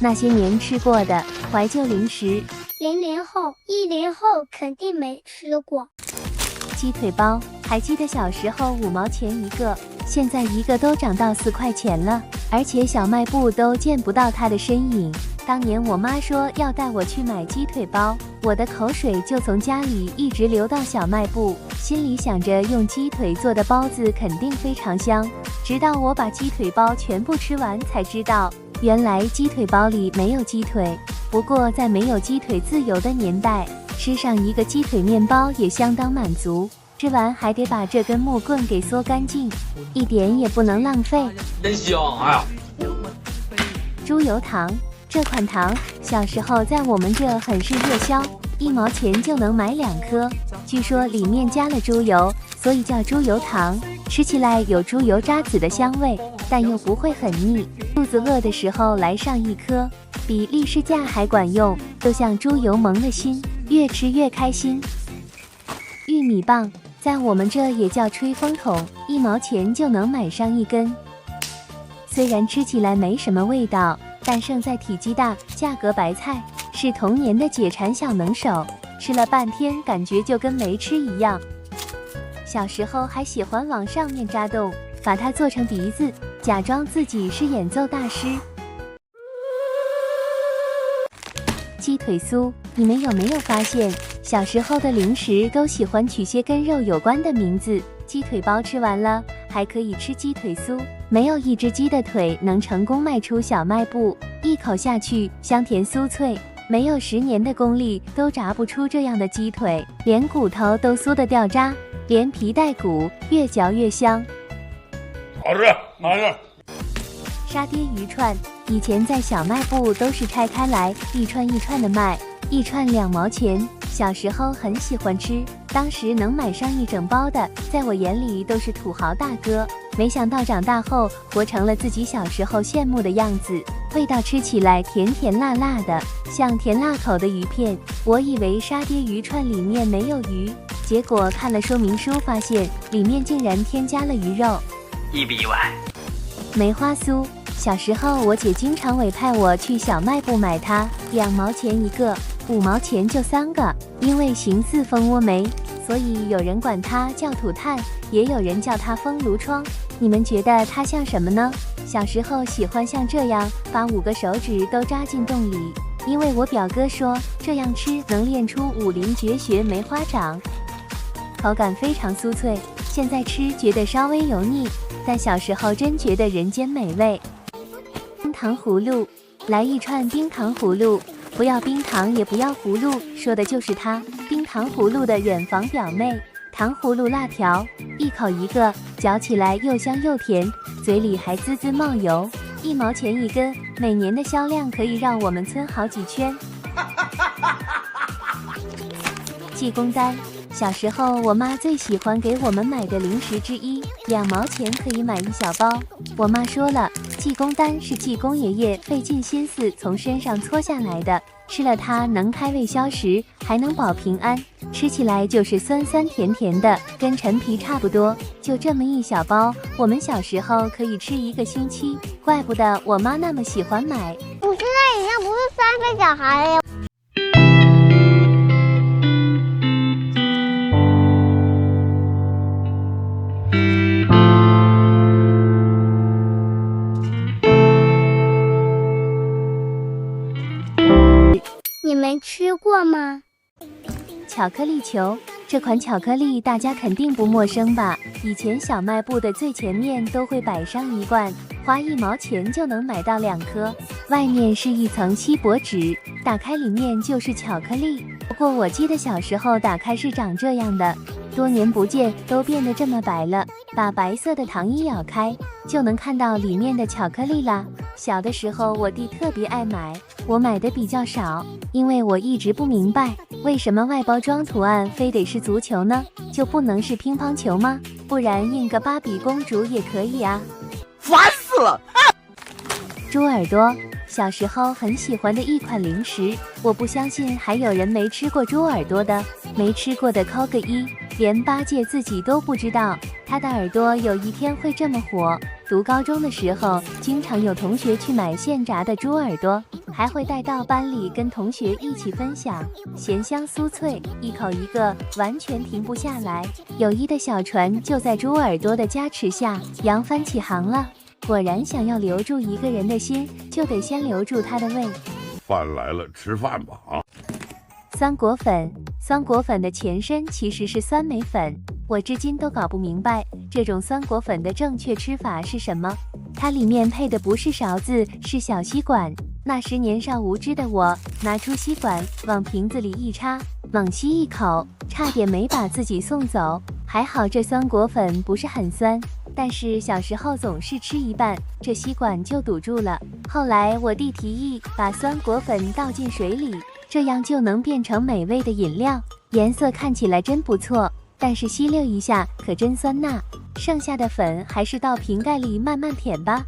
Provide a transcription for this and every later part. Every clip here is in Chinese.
那些年吃过的怀旧零食。00后、10后肯定没吃过。鸡腿包，还记得小时候5毛钱一个，现在一个都涨到4块钱了，而且小卖部都见不到它的身影。当年我妈说要带我去买鸡腿包，我的口水就从家里一直流到小卖部，心里想着用鸡腿做的包子肯定非常香。直到我把鸡腿包全部吃完，才知道原来鸡腿包里没有鸡腿。不过在没有鸡腿自由的年代，吃上一个鸡腿面包也相当满足。吃完还得把这根木棍给嗦干净，一点也不能浪费。真香！哎呀，猪油糖，这款糖小时候在我们这很是热销，1毛钱就能买2颗。据说里面加了猪油，所以叫猪油糖。吃起来有猪油渣子的香味，但又不会很腻。肚子饿的时候来上1颗，比利士架还管用，都像猪油蒙了心，越吃越开心。玉米棒，在我们这也叫吹风筒，1毛钱就能买上1根。虽然吃起来没什么味道，但胜在体积大，价格白菜，是童年的解馋小能手，吃了半天感觉就跟没吃一样。小时候还喜欢往上面扎洞，把它做成鼻子，假装自己是演奏大师。鸡腿酥，你们有没有发现，小时候的零食都喜欢取些跟肉有关的名字？鸡腿包吃完了，还可以吃鸡腿酥。没有一只鸡的腿能成功卖出小卖部，一口下去香甜酥脆，没有10年的功力都炸不出这样的鸡腿，连骨头都酥得掉渣，连皮带骨，越嚼越香。好吃，好吃。沙爹鱼串，以前在小卖部都是拆开来一串一串的卖，一串2毛钱。小时候很喜欢吃，当时能买上1整包的，在我眼里都是土豪大哥。没想到长大后活成了自己小时候羡慕的样子，味道吃起来甜甜辣辣的，像甜辣口的鱼片。我以为沙爹鱼串里面没有鱼，结果看了说明书发现里面竟然添加了鱼肉，意不意外？梅花酥，小时候我姐经常委派我去小卖部买它，2毛钱一个，5毛钱就3个。因为形似蜂窝煤，所以有人管它叫土炭，也有人叫它风炉窗。你们觉得它像什么呢？小时候喜欢像这样把5个手指都扎进洞里，因为我表哥说这样吃能练出武林绝学梅花掌，口感非常酥脆。现在吃觉得稍微油腻，但小时候真觉得人间美味。冰糖葫芦，来1串冰糖葫芦，不要冰糖也不要葫芦，说的就是它，冰糖葫芦的远房表妹。糖葫芦辣条，一口一个，嚼起来又香又甜，嘴里还滋滋冒油，1毛钱1根，每年的销量可以让我们村好几圈。济公丹，小时候我妈最喜欢给我们买的零食之一，2毛钱可以买1小包。我妈说了，济公丹是济公爷爷费尽心思从身上搓下来的，吃了它能开胃消食，还能保平安，吃起来就是酸酸甜甜的，跟陈皮差不多。就这么1小包，我们小时候可以吃1个星期，怪不得我妈那么喜欢买。我现在已经不是3岁小孩了。你们吃过吗？巧克力球，这款巧克力大家肯定不陌生吧？以前小卖部的最前面都会摆上1罐，花1毛钱就能买到2颗，外面是一层锡箔纸，打开里面就是巧克力。不过我记得小时候打开是长这样的，多年不见都变得这么白了。把白色的糖衣咬开，就能看到里面的巧克力啦。小的时候我弟特别爱买，我买的比较少，因为我一直不明白为什么外包装图案非得是足球呢？就不能是乒乓球吗？不然印个芭比公主也可以啊。烦死了！猪耳朵，小时候很喜欢的一款零食，我不相信还有人没吃过猪耳朵的，没吃过的扣个1。连八戒自己都不知道他的耳朵有一天会这么火。读高中的时候，经常有同学去买现炸的猪耳朵，还会带到班里跟同学一起分享，咸香酥脆，一口一个，完全停不下来。友谊的小船就在猪耳朵的加持下扬帆起航了。果然，想要留住一个人的心，就得先留住他的胃。饭来了，吃饭吧啊！酸果粉，酸果粉的前身其实是酸梅粉，我至今都搞不明白这种酸果粉的正确吃法是什么。它里面配的不是勺子，是小吸管。那时年少无知的我，拿出吸管往瓶子里一插，猛吸一口，差点没把自己送走。还好这酸果粉不是很酸，但是小时候总是吃一半，这吸管就堵住了。后来我弟提议把酸果粉倒进水里，这样就能变成美味的饮料，颜色看起来真不错，但是吸溜一下可真酸呐。剩下的粉还是倒瓶盖里慢慢舔吧。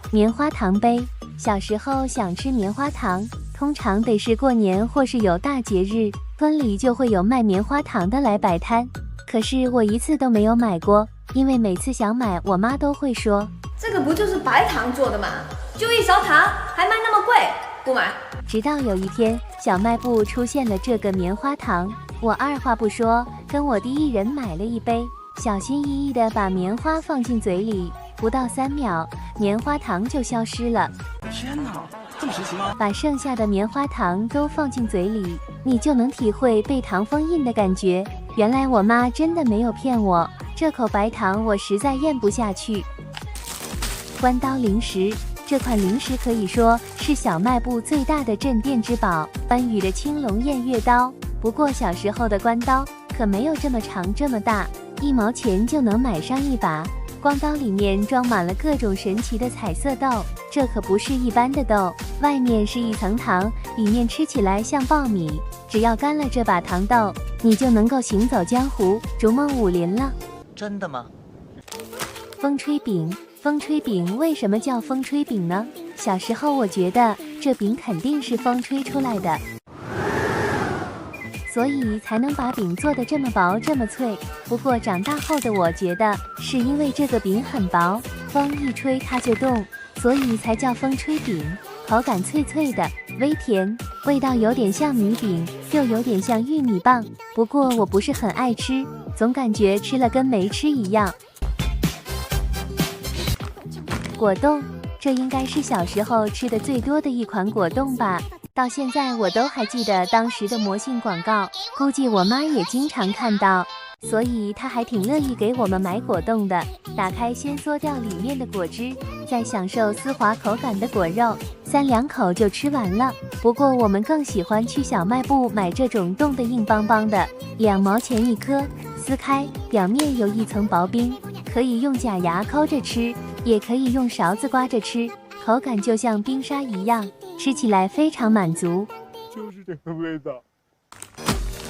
棉花糖杯，小时候想吃棉花糖，通常得是过年或是有大节日，村里就会有卖棉花糖的来摆摊。可是我一次都没有买过，因为每次想买，我妈都会说：“这个不就是白糖做的吗？就一勺糖，还卖那么贵，不买。”直到有一天，小卖部出现了这个棉花糖，我二话不说，跟我弟一人买了一杯，小心翼翼地把棉花放进嘴里，不到3秒，棉花糖就消失了。天哪，这么神奇吗？把剩下的棉花糖都放进嘴里，你就能体会被糖封印的感觉。原来我妈真的没有骗我，这口白糖我实在咽不下去。关刀零食，这款零食可以说是小卖部最大的镇店之宝，关羽的青龙偃月刀。不过小时候的关刀可没有这么长这么大，1毛钱就能买上一把。光刀里面装满了各种神奇的彩色豆，这可不是一般的豆，外面是一层糖，里面吃起来像苞米。只要干了这把糖豆，你就能够行走江湖，逐梦武林了。真的吗？风吹饼，风吹饼为什么叫风吹饼呢？小时候我觉得这饼肯定是风吹出来的，所以才能把饼做得这么薄这么脆。不过长大后的我觉得是因为这个饼很薄，风一吹它就动，所以才叫风吹饼。口感脆脆的，微甜，味道有点像米饼，又有点像玉米棒。不过我不是很爱吃，总感觉吃了跟没吃一样。果冻，这应该是小时候吃的最多的一款果冻吧。到现在我都还记得当时的魔性广告，估计我妈也经常看到，所以她还挺乐意给我们买果冻的。打开先嗦掉里面的果汁，再享受丝滑口感的果肉，3两口就吃完了。不过我们更喜欢去小卖部买这种冻得硬邦邦的，2毛钱一颗，撕开表面有一层薄冰，可以用假牙抠着吃，也可以用勺子刮着吃，口感就像冰沙一样，吃起来非常满足。就是这个味道。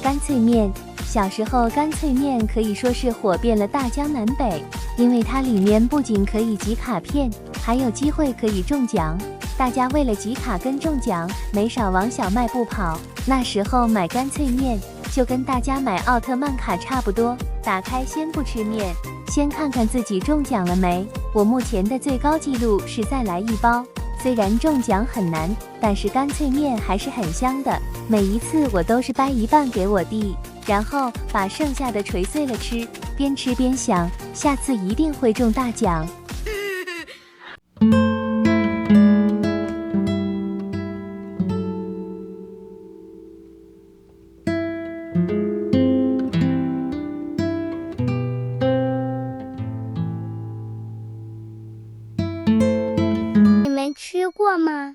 干脆面，小时候干脆面可以说是火遍了大江南北，因为它里面不仅可以集卡片，还有机会可以中奖。大家为了集卡跟中奖，没少往小卖部跑。那时候买干脆面就跟大家买奥特曼卡差不多，打开先不吃面，先看看自己中奖了没。我目前的最高纪录是再来1包。虽然中奖很难，但是干脆面还是很香的。每一次我都是掰一半给我弟，然后把剩下的捶碎了吃，边吃边想，下次一定会中大奖。吃过吗？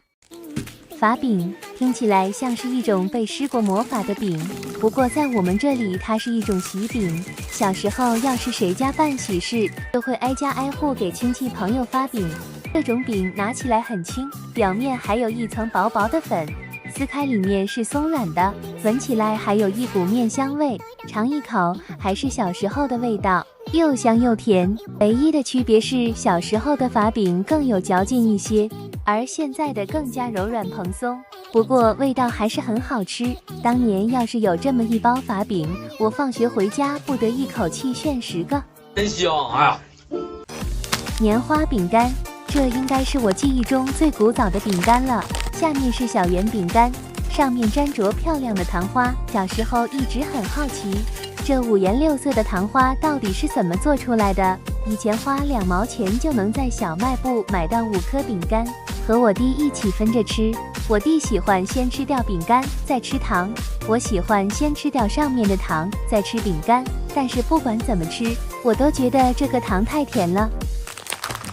法饼听起来像是一种被施过魔法的饼，不过在我们这里它是一种喜饼。小时候要是谁家办喜事，就会挨家挨户给亲戚朋友发饼。这种饼拿起来很轻，表面还有一层薄薄的粉，撕开里面是松软的，闻起来还有一股面香味，尝一口还是小时候的味道，又香又甜。唯一的区别是小时候的法饼更有嚼劲一些，而现在的更加柔软蓬松，不过味道还是很好吃。当年要是有这么一包法饼，我放学回家不得一口气炫10个，真香！哎呀，年花饼干。这应该是我记忆中最古早的饼干了。下面是小圆饼干，上面沾着漂亮的糖花。小时候一直很好奇，这五颜六色的糖花到底是怎么做出来的？以前花2毛钱就能在小卖部买到5颗饼干，和我弟一起分着吃。我弟喜欢先吃掉饼干再吃糖，我喜欢先吃掉上面的糖再吃饼干。但是不管怎么吃，我都觉得这个糖太甜了。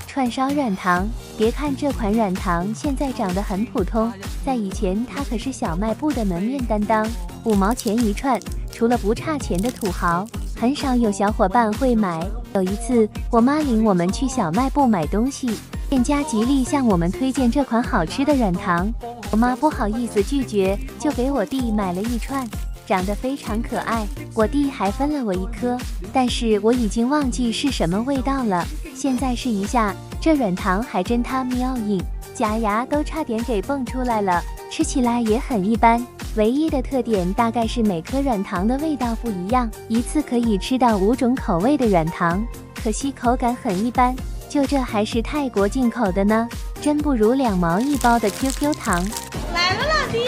串烧软糖，别看这款软糖现在长得很普通，在以前它可是小卖部的门面担当，5毛钱一串，除了不差钱的土豪，很少有小伙伴会买。有一次，我妈领我们去小卖部买东西，店家极力向我们推荐这款好吃的软糖，我妈不好意思拒绝，就给我弟买了一串，长得非常可爱。我弟还分了我1颗，但是我已经忘记是什么味道了。现在试一下，这软糖还真它喵硬，假牙都差点给蹦出来了，吃起来也很一般。唯一的特点大概是每颗软糖的味道不一样，一次可以吃到5种口味的软糖，可惜口感很一般。就这还是泰国进口的呢，真不如2毛1包的 QQ 糖。来了，老弟！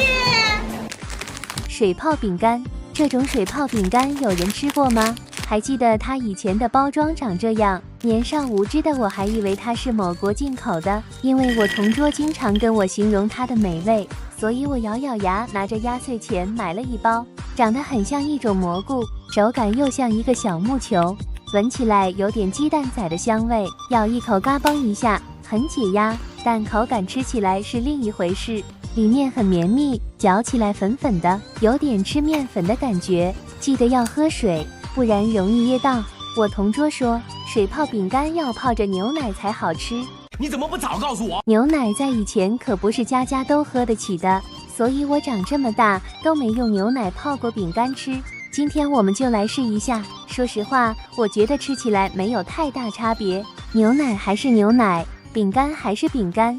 水泡饼干，这种水泡饼干有人吃过吗？还记得它以前的包装长这样，年少无知的我还以为它是某国进口的，因为我同桌经常跟我形容它的美味，所以我咬咬牙拿着压岁钱买了1包，长得很像一种蘑菇，手感又像一个小木球，闻起来有点鸡蛋仔的香味，咬一口嘎嘣一下，很解压，但口感吃起来是另一回事，里面很绵密，嚼起来粉粉的，有点吃面粉的感觉，记得要喝水，不然容易噎到。我同桌说，水泡饼干要泡着牛奶才好吃。你怎么不早告诉我？牛奶在以前可不是家家都喝得起的，所以我长这么大都没用牛奶泡过饼干吃。今天我们就来试一下。说实话，我觉得吃起来没有太大差别，牛奶还是牛奶，饼干还是饼干。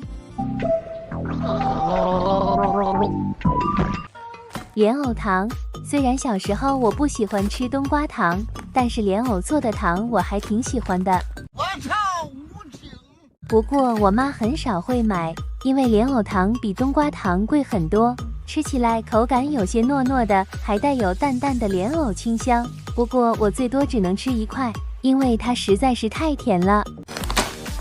莲藕糖，虽然小时候我不喜欢吃冬瓜糖，但是莲藕做的糖我还挺喜欢的。我操，无情！不过我妈很少会买，因为莲藕糖比冬瓜糖贵很多，吃起来口感有些糯糯的，还带有淡淡的莲藕清香。不过我最多只能吃1块，因为它实在是太甜了。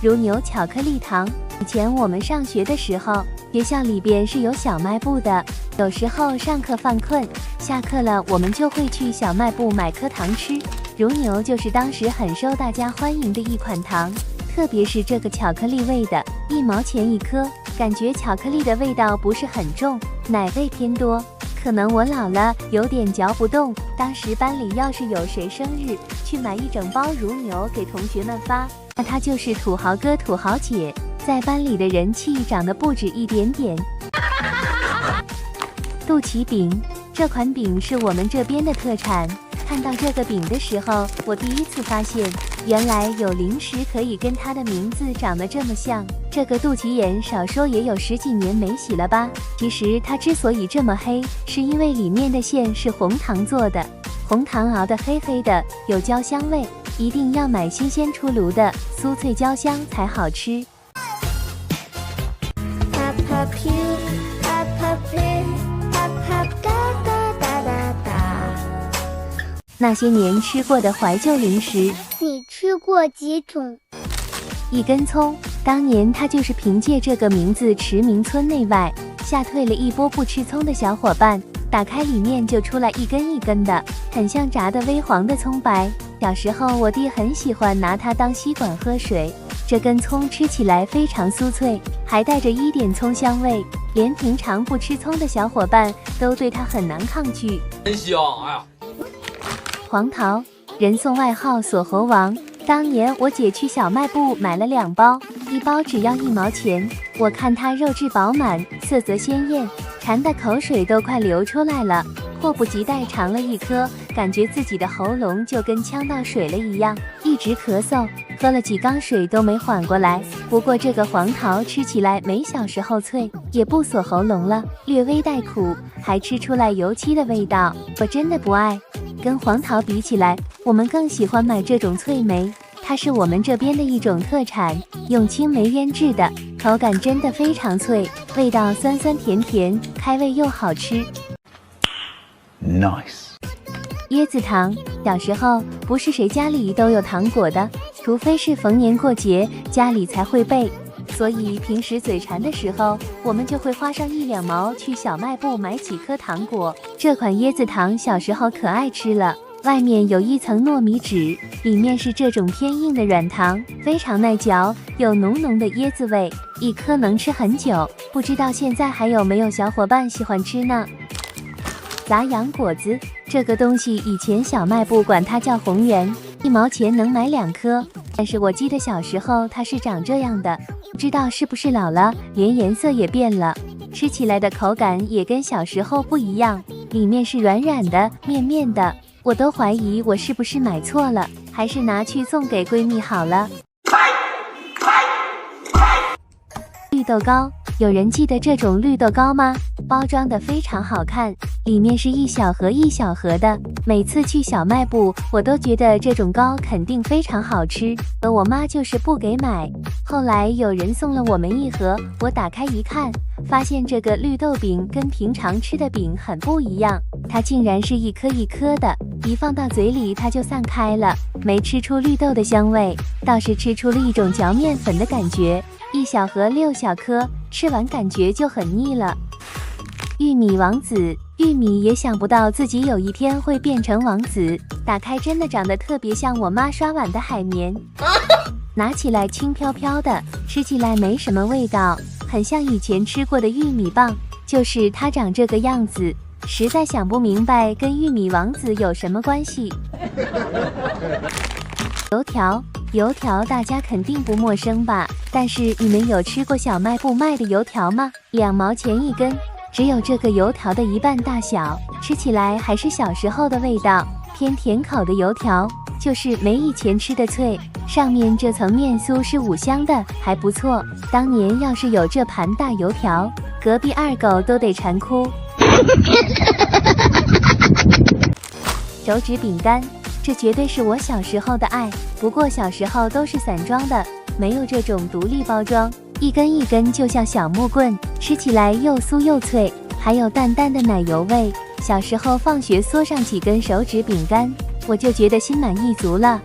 乳牛巧克力糖，以前我们上学的时候，学校里边是有小卖部的，有时候上课犯困，下课了我们就会去小卖部买颗糖吃。乳牛就是当时很受大家欢迎的一款糖，特别是这个巧克力味的，1毛钱1颗，感觉巧克力的味道不是很重，奶味偏多。可能我老了有点嚼不动，当时班里要是有谁生日，去买一整包乳牛给同学们发，那他就是土豪哥土豪姐，在班里的人气长得不止一点点。肚脐饼，这款饼是我们这边的特产，看到这个饼的时候，我第一次发现原来有零食可以跟它的名字长得这么像。这个肚脐眼少说也有10几年没洗了吧。其实它之所以这么黑，是因为里面的馅是红糖做的，红糖熬得黑黑的，有焦香味，一定要买新鲜出炉的，酥脆焦香才好吃。那些年吃过的怀旧零食，你吃过几种？一根葱，当年它就是凭借这个名字驰名村内外，吓退了一波不吃葱的小伙伴。打开里面就出来一根一根的，很像炸的微黄的葱白。小时候我弟很喜欢拿它当吸管喝水，这根葱吃起来非常酥脆，还带着一点葱香味，连平常不吃葱的小伙伴都对它很难抗拒。真香！哎呀，黄桃，人送外号锁喉王。当年我姐去小卖部买了2包，1包只要1毛钱。我看它肉质饱满，色泽鲜艳，馋的口水都快流出来了，迫不及待尝了一颗，感觉自己的喉咙就跟呛到水了一样，一直咳嗽，喝了几缸水都没缓过来。不过这个黄桃吃起来没小时候脆，也不锁喉咙了，略微带苦，还吃出来油漆的味道，我真的不爱。跟黄桃比起来，我们更喜欢买这种脆梅，它是我们这边的一种特产，用青梅腌制的，口感真的非常脆，味道酸酸甜甜，开胃又好吃。Nice。椰子糖，小时候不是谁家里都有糖果的，除非是逢年过节家里才会备。所以平时嘴馋的时候，我们就会花上1、2毛去小卖部买几颗糖果。这款椰子糖小时候可爱吃了，外面有一层糯米纸，里面是这种偏硬的软糖，非常耐嚼，有浓浓的椰子味，一颗能吃很久。不知道现在还有没有小伙伴喜欢吃呢？杂洋果子，这个东西以前小卖部管它叫红圆，1毛钱能买2颗。但是我记得小时候它是长这样的，不知道是不是老了，连颜色也变了，吃起来的口感也跟小时候不一样，里面是软软的、面面的，我都怀疑我是不是买错了，还是拿去送给闺蜜好了。绿豆糕，有人记得这种绿豆糕吗？包装的非常好看，里面是一小盒一小盒的，每次去小卖部我都觉得这种糕肯定非常好吃，而我妈就是不给买。后来有人送了我们1盒，我打开一看，发现这个绿豆饼跟平常吃的饼很不一样，它竟然是一颗一颗的，一放到嘴里它就散开了，没吃出绿豆的香味，倒是吃出了一种嚼面粉的感觉。1小盒6小颗，吃完感觉就很腻了。玉米王子，玉米也想不到自己有一天会变成王子，打开真的长得特别像我妈刷碗的海绵，拿起来轻飘飘的，吃起来没什么味道，很像以前吃过的玉米棒，就是它长这个样子，实在想不明白跟玉米王子有什么关系。油条，油条大家肯定不陌生吧？但是你们有吃过小卖部卖的油条吗？2毛钱1根，只有这个油条的1半大小，吃起来还是小时候的味道，偏甜口的油条，就是没以前吃的脆，上面这层面酥是5香的，还不错。当年要是有这盘大油条，隔壁二狗都得馋哭。手指饼干，这绝对是我小时候的爱，不过小时候都是散装的，没有这种独立包装，一根一根就像小木棍，吃起来又酥又脆，还有淡淡的奶油味。小时候放学嗦上几根手指饼干，我就觉得心满意足了。